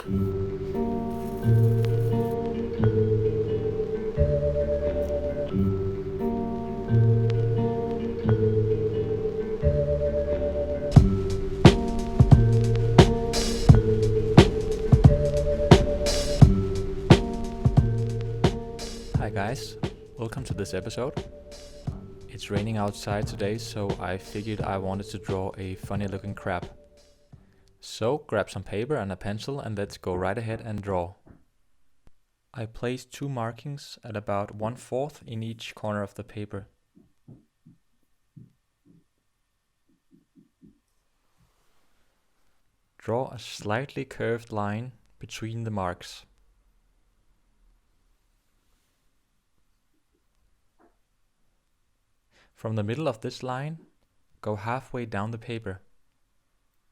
Hi guys, welcome to this episode. It's raining outside today, so I figured I wanted to draw a funny looking crab. So grab some paper and a pencil and let's go right ahead and draw. I placed 2 markings at about 1/4 in each corner of the paper. Draw a slightly curved line between the marks. From the middle of this line, go halfway down the paper.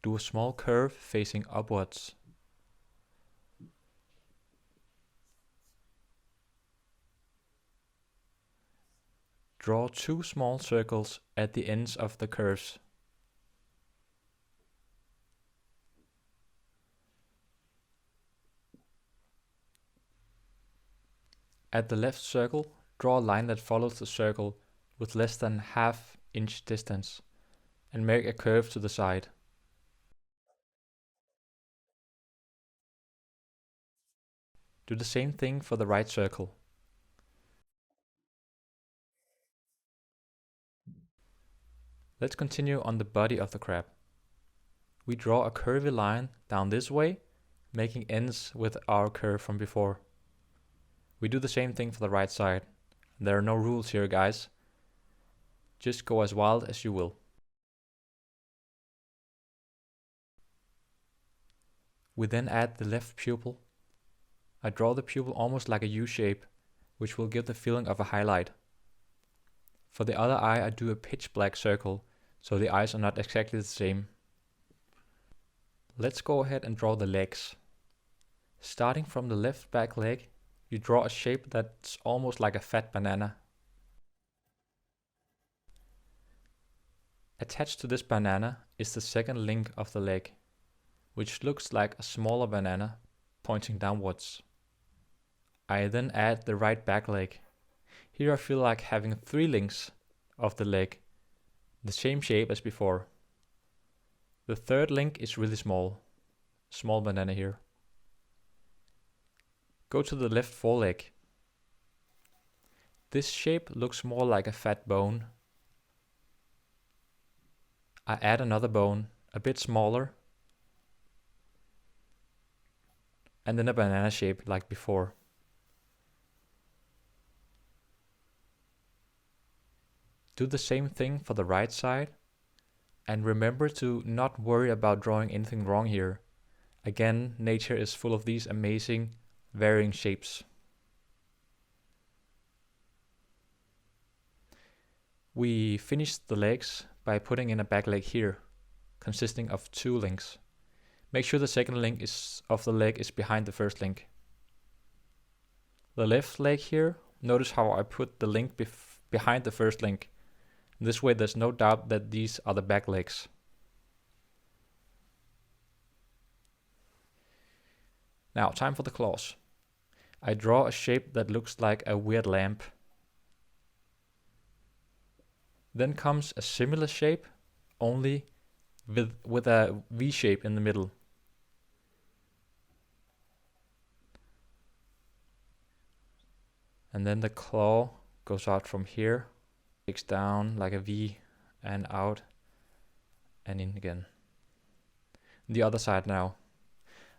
Do a small curve facing upwards. Draw 2 small circles at the ends of the curves. At the left circle, draw a line that follows the circle with less than ½ inch distance and make a curve to the side. Do the same thing for the right circle. Let's continue on the body of the crab. We draw a curvy line down this way, making ends with our curve from before. We do the same thing for the right side. There are no rules here, guys. Just go as wild as you will. We then add the left pupil. I draw the pupil almost like a U shape, which will give the feeling of a highlight. For the other eye, I do a pitch black circle, so the eyes are not exactly the same. Let's go ahead and draw the legs. Starting from the left back leg, you draw a shape that's almost like a fat banana. Attached to this banana is the second link of the leg, which looks like a smaller banana pointing downwards. I then add the right back leg. Here I feel like having 3 links of the leg, the same shape as before. The third link is really small banana here. Go to the left foreleg. This shape looks more like a fat bone. I add another bone, a bit smaller, and then a banana shape like before. Do the same thing for the right side, and remember to not worry about drawing anything wrong here. Again, nature is full of these amazing, varying shapes. We finished the legs by putting in a back leg here, consisting of 2 links. Make sure the second link of the leg is behind the first link. The left leg here, notice how I put the link behind the first link. This way there's no doubt that these are the back legs. Now, time for the claws. I draw a shape that looks like a weird lamp. Then comes a similar shape, only with a V shape in the middle. And then the claw goes out from here, takes down like a V and out and in again. The other side now.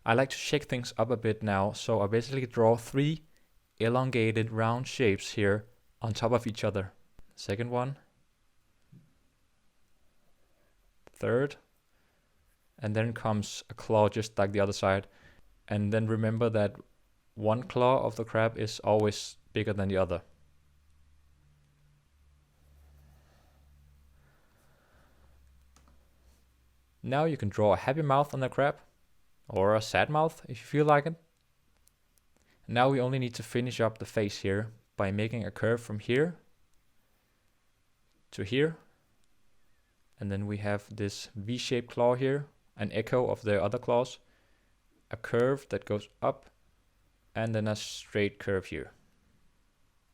I like to shake things up a bit now, so I basically draw 3 elongated round shapes here on top of each other. Second one, third, and then comes a claw just like the other side. And then remember that one claw of the crab is always bigger than the other. Now you can draw a happy mouth on the crab, or a sad mouth if you feel like it. Now we only need to finish up the face here by making a curve from here to here. And then we have this V-shaped claw here, an echo of the other claws. a curve that goes up, and then a straight curve here.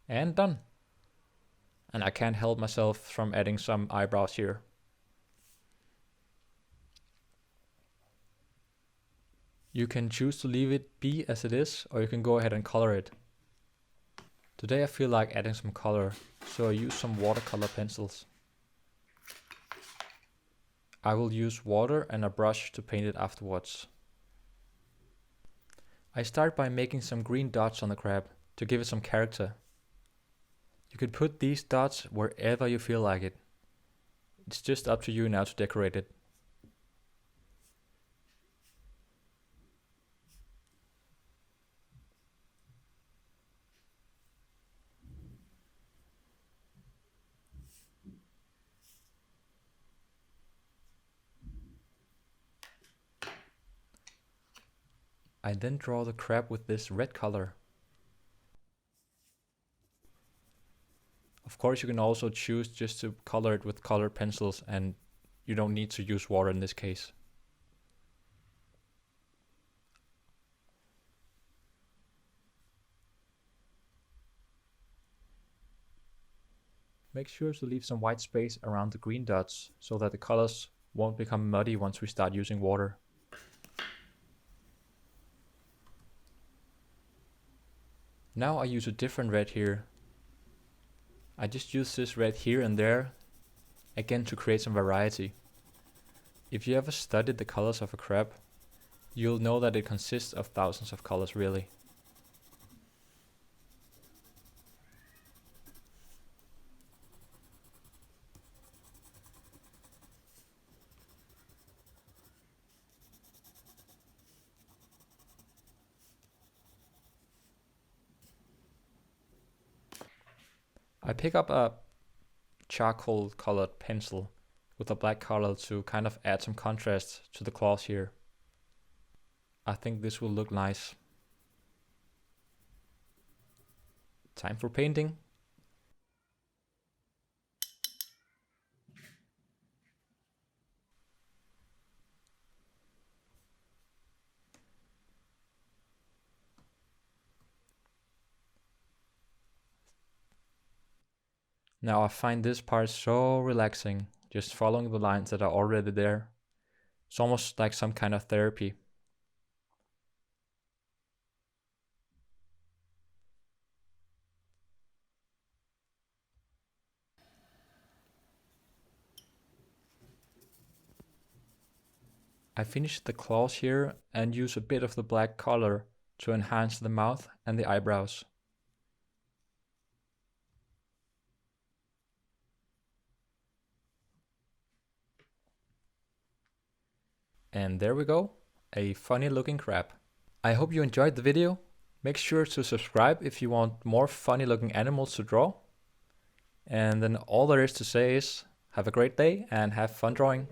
And done. And I can't help myself from adding some eyebrows here. You can choose to leave it be as it is, or you can go ahead and color it. Today I feel like adding some color, so I use some watercolor pencils. I will use water and a brush to paint it afterwards. I start by making some green dots on the crab to give it some character. You could put these dots wherever you feel like it. It's just up to you now to decorate it. I then draw the crab with this red color. Of course, you can also choose just to color it with colored pencils, and you don't need to use water in this case. Make sure to leave some white space around the green dots so that the colors won't become muddy once we start using water. Now I use a different red here. I just use this red here and there, again to create some variety. If you ever studied the colors of a crab, you'll know that it consists of thousands of colors really. I pick up a charcoal colored pencil with a black color to kind of add some contrast to the claws here. I think this will look nice. Time for painting. Now I find this part so relaxing, just following the lines that are already there. It's almost like some kind of therapy. I finish the claws here and use a bit of the black color to enhance the mouth and the eyebrows. And there we go, a funny looking crab. I hope you enjoyed the video. Make sure to subscribe if you want more funny looking animals to draw. And then all there is to say is, have a great day and have fun drawing.